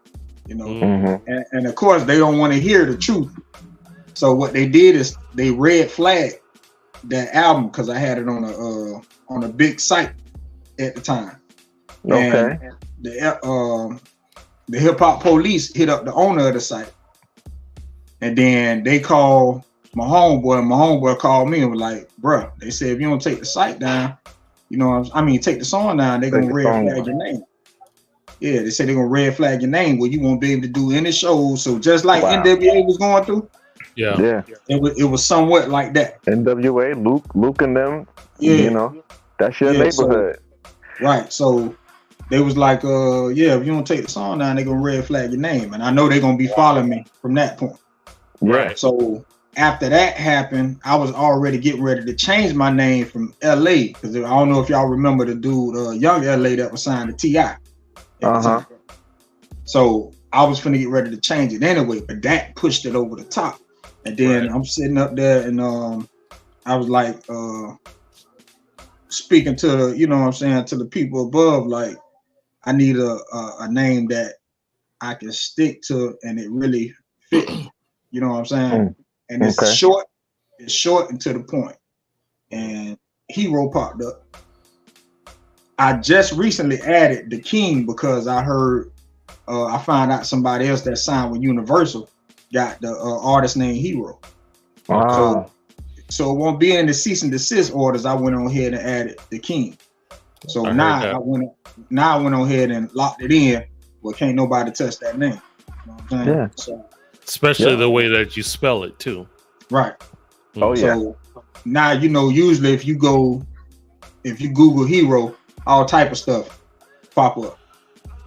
And of course they don't want to hear the truth. So what they did is they red flagged that album because I had it on a big site at the time. And the hip hop police hit up the owner of the site, and then they called my homeboy called me and was like, bruh, they said if you don't take the site down, you know, take the song down, they're gonna red flag your name. Yeah, they said they're gonna red flag your name. Well, you won't be able to do any shows. So just like NWA was going through, it was somewhat like that. NWA, Luke and them, you know, that's your neighborhood. Right. So they was like, if you don't take the song down, they're gonna red flag your name. And I know they're gonna be following me from that point. Right. So after that happened, I was already getting ready to change my name from LA, because I don't know if y'all remember the dude, Young LA, that was signed to T.I. So I was finna get ready to change it anyway, but that pushed it over the top. And then I'm sitting up there and I was like speaking to the, you know what I'm saying, to the people above, like, I need a name that I can stick to and it really fit. You know what I'm saying? And it's short and to the point. And Hero popped up. I just recently added the Kyng because I heard, I found out somebody else that signed with Universal got the artist named Hero. Wow. So it won't be in the cease and desist orders. I went on ahead and added the Kyng. So now I went on ahead and locked it in. Well, can't nobody touch that name. You know what I'm saying? Yeah. So, especially the way that you spell it too. Right. Oh yeah. So now, you know, usually if you Google Hero, all type of stuff pop up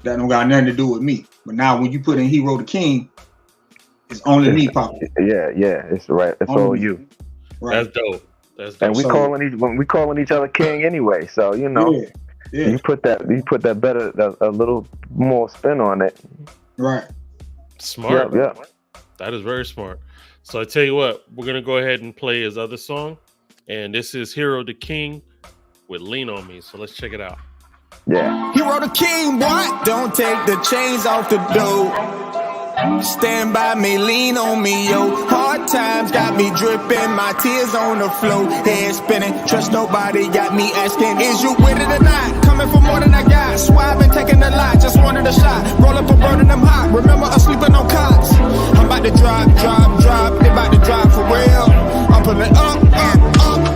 that don't got nothing to do with me. But now when you put in Hero the Kyng, it's only me popping. Yeah, it's right. It's only all you. Right. That's dope. And we calling each other Kyng anyway. So you know, you put that better, a little more spin on it. Right. Smart. Yeah. That is very smart. So I tell you what, we're gonna go ahead and play his other song, and this is Hero the Kyng with Lean on Me. So let's check it out. Yeah. Hero the Kyng, what? Don't take the chains off the door. Stand by me, lean on me, yo. Hard times got me dripping, my tears on the floor. Head spinning, trust nobody, got me asking, is you with it or not? Coming for more than I got, swear I've been taking a lot, just wanted a shot. Roll up and burning them hot, remember us sleeping on cots. I'm about to drop, they about to drop for real. I'm pulling up,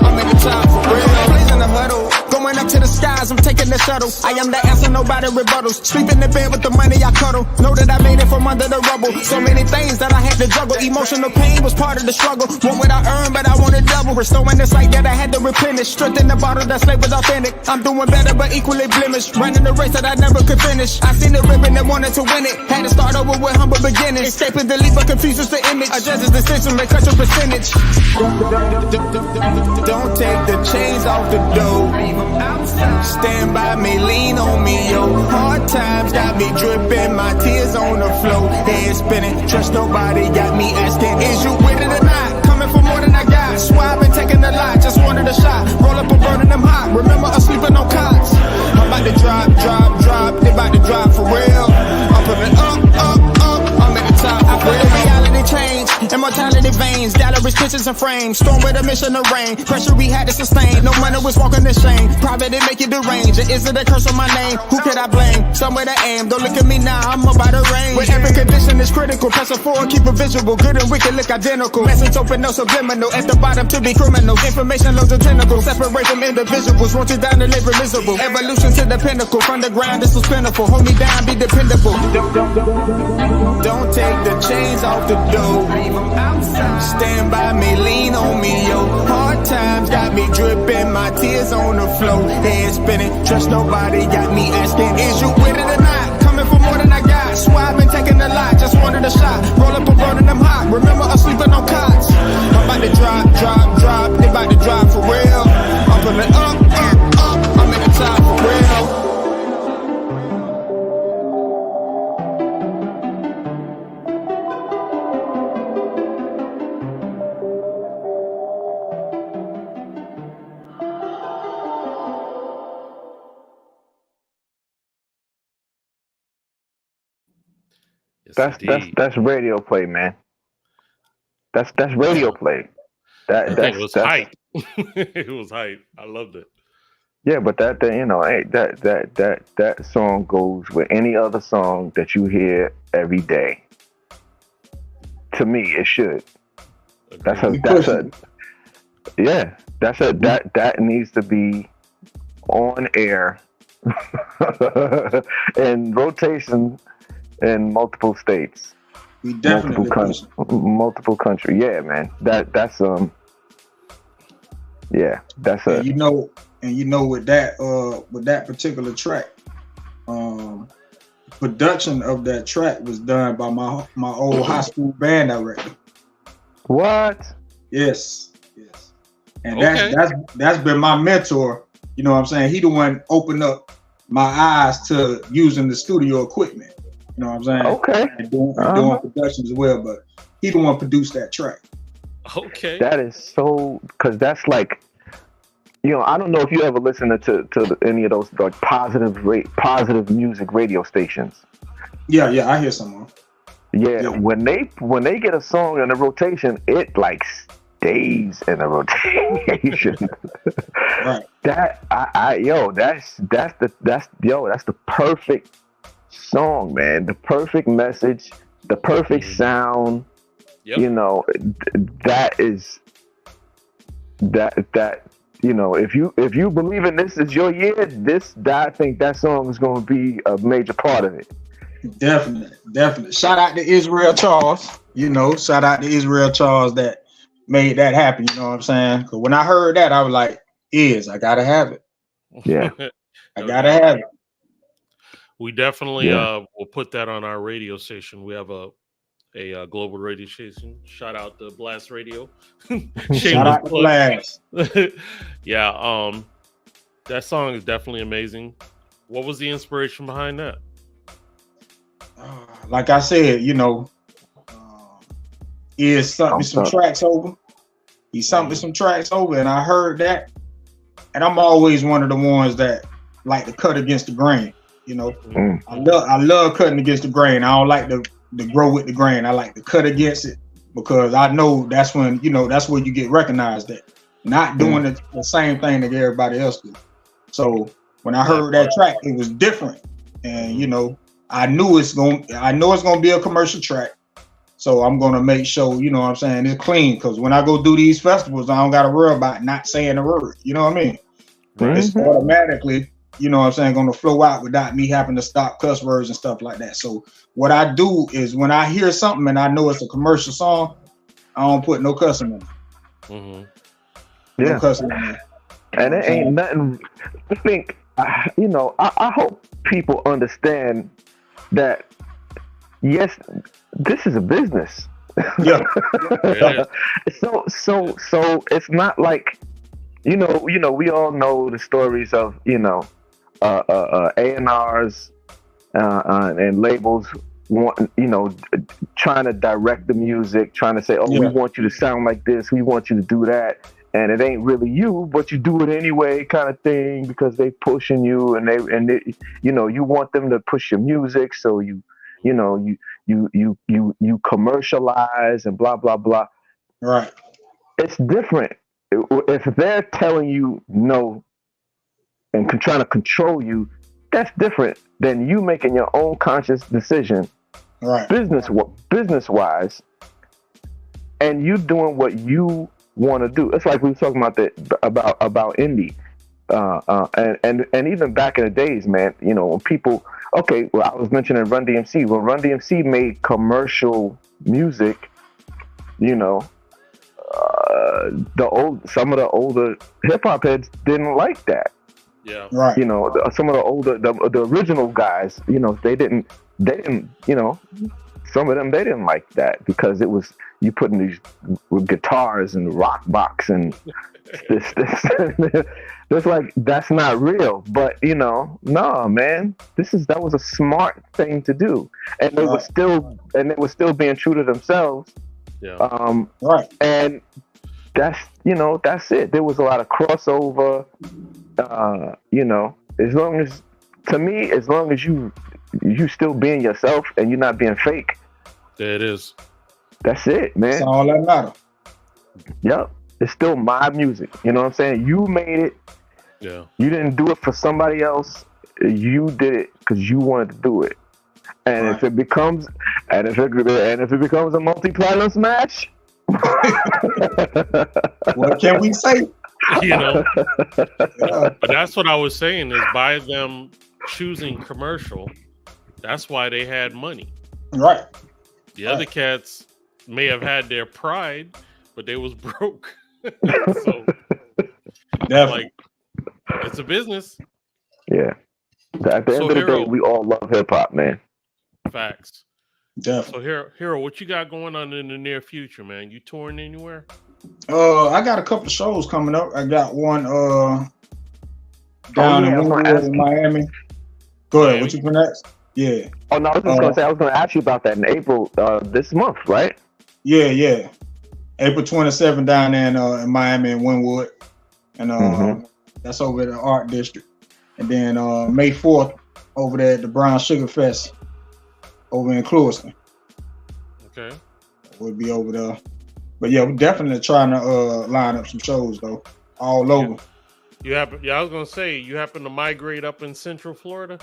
I'm in the top for real. Blazing the huddle, going up to the skies, I'm taking the shuttle. I am the answer, nobody rebuttals. Sleep in the bed with the money I cuddle. Know that I made it from under the rubble. So many things that I had to juggle. Emotional pain was part of the struggle. Want what I earned, but I wanted double. Restoring the sight that I had to replenish. Strength in the bottle that slave was authentic. I'm doing better, but equally blemished. Running the race that I never could finish. I seen the ribbon and wanted to win it. Had to start over with humble beginnings. Escaping the leap, but confuses the image. Adjusts the system, they cut your percentage. Don't take the chains off the door. Stand by me, lean on me, yo. Hard times got me dripping, my tears on the floor. Head spinning, trust nobody, got me asking, is you with it or not? Coming for more than I got, swear I've been taking a lot, just wanted a shot. Roll up and burning them hot, remember us sleeping on cots. I'm about to drop, they about to drop for real. I'm putting up, I'm at the top. I put the reality change, immortality veins, galleries, pictures and frames. Storm with a mission to reign, pressure we had to sustain. No money was walking the shame, private and make it deranged. Is it a curse on my name? Who could I blame? Somewhere to aim, don't look at me now, I'm about to range. When every condition is critical, press a forward, keep it visible. Good and wicked look identical. Message open, no subliminal. At the bottom to be criminals. Information loads of tentacles. Separate from individuals. Want you down to live miserable. Evolution to the pinnacle. From the ground, this was pinnable. Hold me down, be dependable. Don't take the chains off the door. Stand by me, lean on me, yo. Hard times got me dripping, my tears on the floor. Head spinning, trust nobody, got me asking, is you with it or not? Coming for more than I got, swear I've been taking a lot, just wanted a shot. Roll up and burning them hot, remember us sleeping on cots. I'm about to drop, they about to drop for real. I'm pulling up, I'm in the top for real. That's radio play, man. That's radio play. It was hype. It was hype. I loved it. Yeah, but that you know, that song goes with any other song that you hear every day. To me, it should. That's a yeah. That needs to be on air in rotation in multiple states. We definitely multiple country. Yeah, man. That's yeah, that's and you know with that particular track, production of that track was done by my old high school band director. What? Yes. And that's been my mentor. You know what I'm saying? He the one opened up my eyes to using the studio equipment. You know what I'm saying? Okay. And doing production as well, but he the one produced that track. Okay. That is so, because that's like, I don't know if you ever listen to any of those like positive music radio stations. Yeah, I hear some more. Yeah, when they get a song in the rotation, it like stays in the rotation. Right. That's the perfect song, man. The perfect message, the perfect sound. Yep. That is that. If you believe in this is your year, I think that song is going to be a major part of it. Definitely. Shout out to Israel Charles. Shout out to Israel Charles that made that happen. You know what I'm saying? Because when I heard that, I was like, I gotta have it. Yeah, I gotta have it. We definitely will put that on our radio station. We have a global radio station. Shout out to Blast Radio. Shout out to Blast. Yeah, that song is definitely amazing. What was the inspiration behind that? Like I said, is something some tracks over. He's something some tracks over, and I heard that, and I'm always one of the ones that like to cut against the grain. I love cutting against the grain. I don't like to grow with the grain. I like to cut against it because I know that's when that's where you get recognized at. Not doing the same thing that everybody else do. So when I heard that track, it was different, and I know it's gonna be a commercial track. So I'm gonna make sure, you know what I'm saying, it's clean. Because when I go do these festivals, I don't gotta worry about not saying a word. You know what I mean? Mm-hmm. It's automatically, you know what I'm saying, gonna flow out without me having to stop cuss words and stuff like that. So what I do is when I hear something and I know it's a commercial song, I don't put no cussing in it. Mm-hmm. Yeah. No cussing in it. And it ain't nothing. I think, I hope people understand that, yes, this is a business. Yeah. So it's not like, we all know the stories of, A&Rs and labels trying to direct the music, trying to say, we want you to sound like this, we want you to do that, and it ain't really you, but you do it anyway, kind of thing, because they pushing you, and they you want them to push your music, so you commercialize and blah blah blah. Right. It's different if they're telling you no and trying to control you. That's different than you making your own conscious decision, right? Business wise, and you doing what you want to do. It's like we were talking about indie, and even back in the days, man. When people, I was mentioning Run DMC. When Run DMC made commercial music, some of the older hip hop heads didn't like that. Yeah. Right. Some of the older, the original guys, they didn't, some of them, they didn't like that because it was, you putting these guitars and rock box and this. It's like, that's not real. But, no, man, that was a smart thing to do. And they were still being true to themselves. Yeah. Right. And that's it. There was a lot of crossover. As long as you still being yourself and you're not being fake. There it is. That's it, man. That's all that matters. Yep. It's still my music. You know what I'm saying? You made it. Yeah. You didn't do it for somebody else. You did it because you wanted to do it. And if it becomes a multi-platinum smash, What can we say? You know, but that's what I was saying is by them choosing commercial, that's why they had money. Right. The other cats may have had their pride, but they was broke. So, like, it's a business. Yeah. At the end of the day, we all love hip hop, man. Facts. Definitely. So, Hero, what you got going on in the near future, man? You touring anywhere? I got a couple of shows coming up. I got one down in Miami. Go ahead. What you for next? Yeah. Oh no, I was just gonna say I was gonna ask you about that in April this month, right? Yeah. April 27th down there in Miami and Wynwood, and that's over at the Art District. And then May 4th over there at the Brown Sugar Fest over in Clewiston. Okay. We'll be over there. But yeah, we're definitely trying to line up some shows though, all over. I was gonna say you happen to migrate up in Central Florida.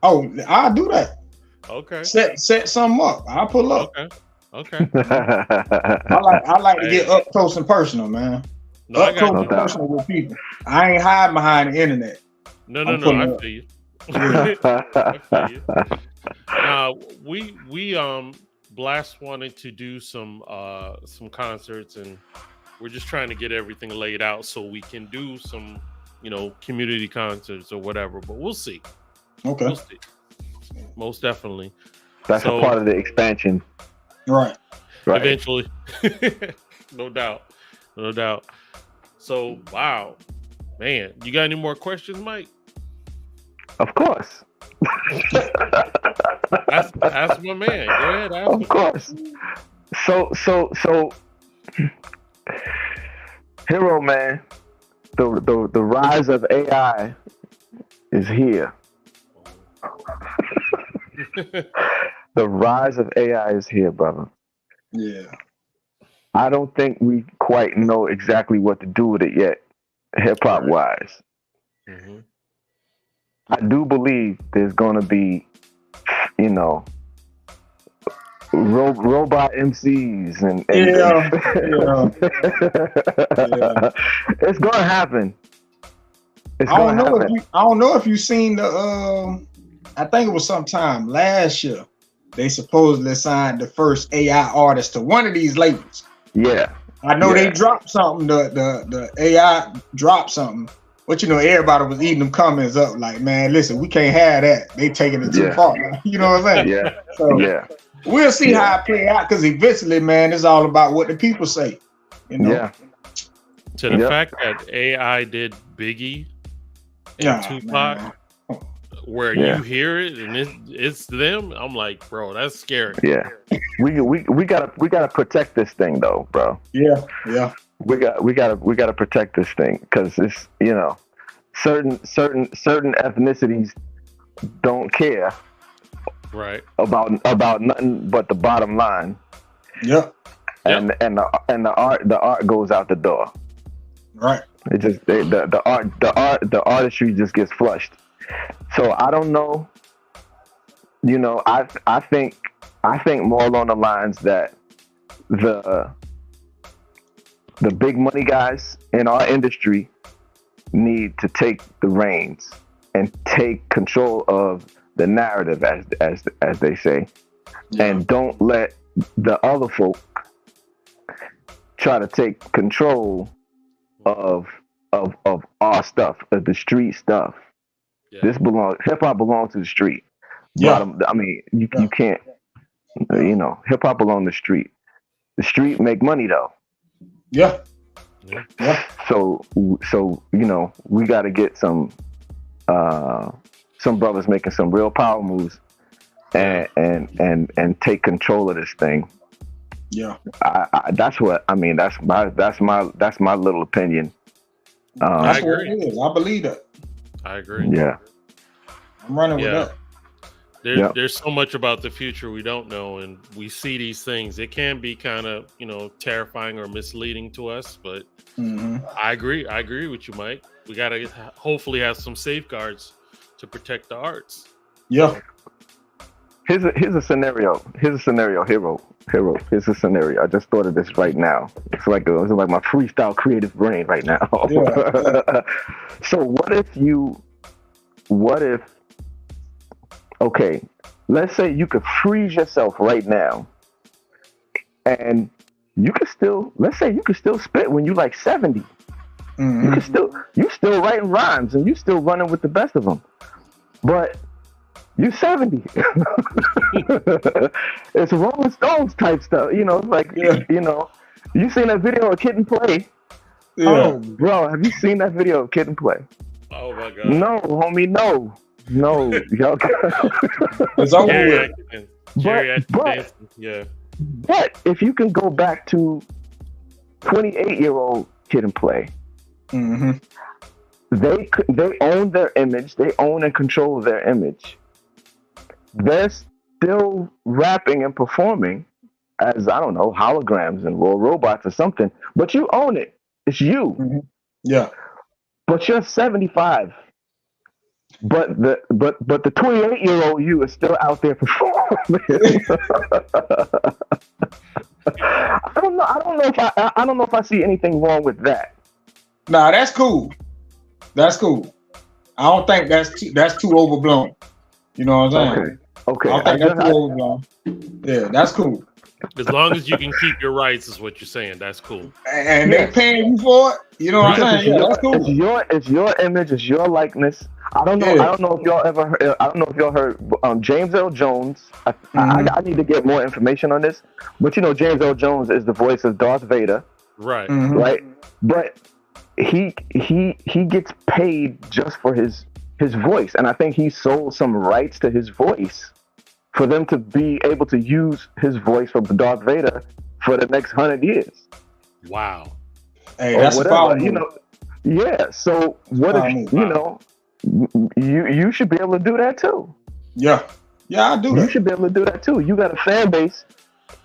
Oh, I'll do that. Okay. Set something up. I'll pull up. Okay. I like to get up close and personal, man. No, up close and personal with people. I ain't hiding behind the internet. No. I feel you. I feel you. Now we Blast wanted to do some concerts, and we're just trying to get everything laid out so we can do some, community concerts or whatever. But we'll see. Okay. We'll see. Most definitely. That's a part of the expansion. Right. Eventually. No doubt. So, wow. Man, you got any more questions, Mike? Of course. Ask my man. Go ahead. Of course. So, Hero, man, the rise of AI is here. The rise of AI is here, brother. Yeah. I don't think we quite know exactly what to do with it yet, hip hop wise. Mm-hmm. I do believe there's going to be, robot MCs and yeah. It's going to happen. I don't know if you've seen the. I think it was sometime last year. They supposedly signed the first AI artist to one of these labels. Yeah. I know they dropped something. The AI dropped something. But everybody was eating them comments up like, man, listen, we can't have that. They taking it too far. You know what I'm saying? Yeah. So we'll see how it play out, because eventually, man, it's all about what the people say. Yeah. To the fact that AI did Biggie and Tupac, man. Where you hear it and it's them, I'm like, bro, that's scary. Yeah. We gotta protect this thing though, bro. Yeah. We gotta protect this thing, because it's certain ethnicities don't care about nothing but the bottom line. Yeah. And the art goes out the door. Right. It just the artistry just gets flushed. So I don't know. I think more along the lines that the big money guys in our industry need to take the reins and take control of the narrative, as they say, and don't let the other folk try to take control of our stuff, of the street stuff. Hip hop belongs to the street. You can't. Hip hop belongs to the street. The street make money though. Yeah. So we got to get some brothers making some real power moves and take control of this thing. Yeah. That's my little opinion. That's what it is. I believe that. I agree. Yeah. I'm running with that. There's so much about the future we don't know, and we see these things. It can be kind of, terrifying or misleading to us, but I agree with you, Mike. We got to hopefully have some safeguards to protect the arts. Yeah. Here's a scenario. Here's a scenario. Hero. Here's a scenario. I just thought of this right now. It's like my freestyle creative brain right now. Yeah. So what if okay, let's say you could freeze yourself right now, and you could still spit when you like 70. Mm-hmm. You still writing rhymes and you still running with the best of them, but you 70. It's Rolling Stones type stuff, it's like you seen that video of Kid and Play? Yeah. Oh, bro, have you seen that video of Kid and Play? Oh my god. No, homie, no, y'all. It's over with. Yeah. But if you can go back to 28-year-old Kid and Play, mm-hmm. they own their image. They own and control their image. They're still rapping and performing as, I don't know, holograms and robots or something. But you own it. It's you. Mm-hmm. Yeah. But you're 75. But the 28-year-old you is still out there performing. I don't know if I see anything wrong with that. Nah, that's cool. That's cool. I don't think that's too overblown. You know what I'm saying? Okay. I don't think that's too overblown. Yeah, that's cool. As long as you can keep your rights, is what you're saying. That's cool. And they paying you for it. You know what I'm saying? Yeah, that's cool. It's your image. It's your likeness. I don't know. Yeah. I don't know if y'all ever heard. I don't know if y'all heard James L. Jones. I need to get more information on this. But James L. Jones is the voice of Darth Vader. Right. Mm-hmm. Right. But he gets paid just for his voice, and I think he sold some rights to his voice for them to be able to use his voice for Darth Vader for the next 100 years. Wow. Hey, that's whatever, Yeah. So what if you should be able to do that too? Yeah. Yeah, I do. You should be able to do that too. You got a fan base,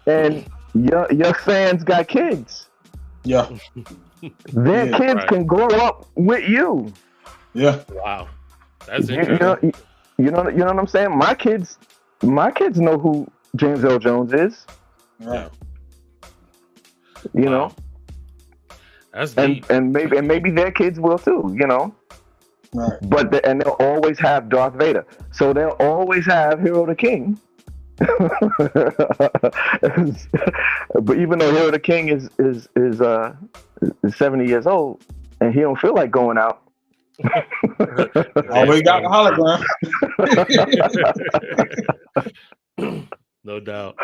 and your fans got kids. Yeah. Their kids can grow up with you. Yeah. Wow. That's interesting. You know what I'm saying? My kids know who James L. Jones is. Right. You know. That's deep. And maybe their kids will too, Right. But they'll always have Darth Vader. So they'll always have Hero the King. But even though Hero the King is 70 years old and he don't feel like going out. Always got the hologram. No doubt.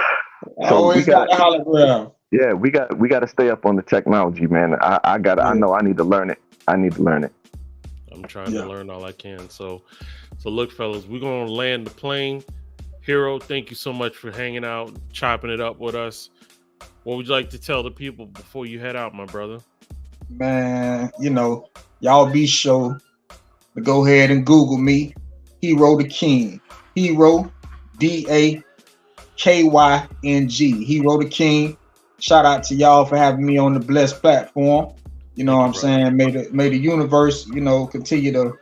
Always got the hologram. Yeah, we got to stay up on the technology, man. I know I need to learn it. I'm trying to learn all I can. So look, fellas, we're gonna land the plane. Hero, thank you so much for hanging out, chopping it up with us. What would you like to tell the people before you head out, my brother? Man, y'all be sure to go ahead and Google me, Hero the King. Hero, DAKYNG. Hero the King. Shout out to y'all for having me on the blessed platform. You know what I'm saying? May the universe, continue to,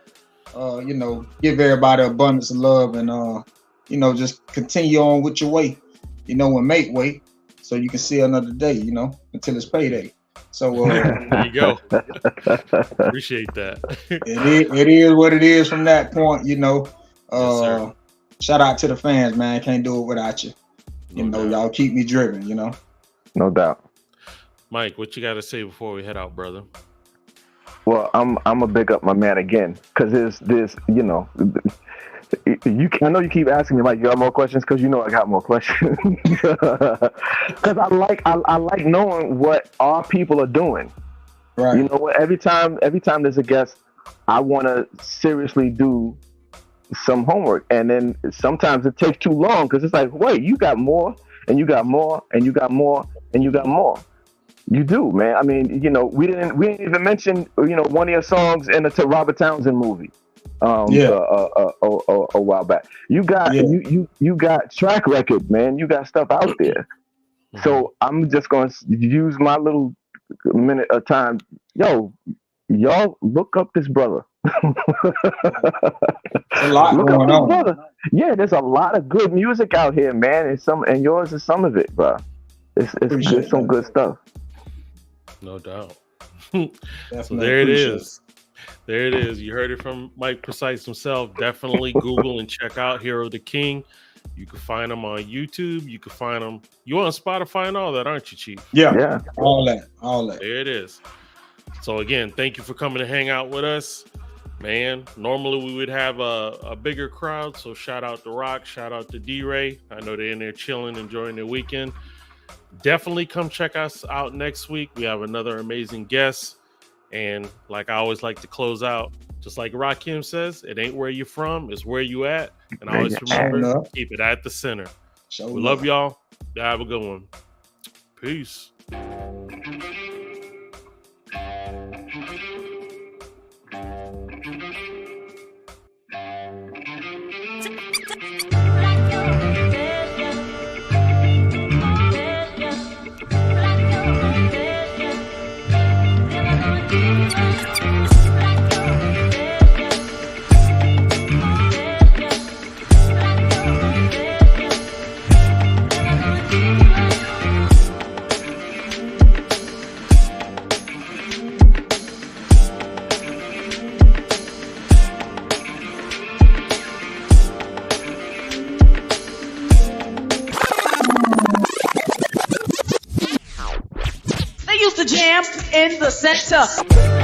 give everybody abundance of love and, just continue on with your way, and make way so you can see another day, until it's payday. So there you go. Appreciate that. It is what it is from that point, Yes, shout out to the fans, man. Can't do it without you. Y'all keep me driven, No doubt. Mike, what you got to say before we head out, brother? Well, I'm gonna big up my man again, because there's I know you keep asking me, like, you got more questions, because I got more questions. Because I like knowing what our people are doing. Right. Every time there's a guest, I want to seriously do some homework, and then sometimes it takes too long because it's like, wait, you got more, and you got more, and you got more, and you got more. You do, man. I mean, we didn't even mention, one of your songs in the Robert Townsend movie. A while back. You got track record, man. You got stuff out there. So I'm just gonna use my little minute of time. Y'all look up this brother. A lot going on. Brother. Yeah, there's a lot of good music out here, man, and yours is some of it, bro. It's good, some good stuff. No doubt. So there it is. There it is. You heard it from Mike Precise himself. Definitely Google and check out Hero the King. You can find him on YouTube. You can find him. You on Spotify and all that, aren't you, Chief? Yeah. All that. There it is. So again, thank you for coming to hang out with us. Man, normally we would have a bigger crowd. So shout out to Rock. Shout out to D-Ray. I know they're in there chilling, enjoying their weekend. Definitely come check us out next week. We have another amazing guest. And like I always like to close out, just like Rakim says, it ain't where you're from, it's where you at. And I always remember, keep it at the center. We love y'all. Y'all have a good one. Peace. They used to jam in the center.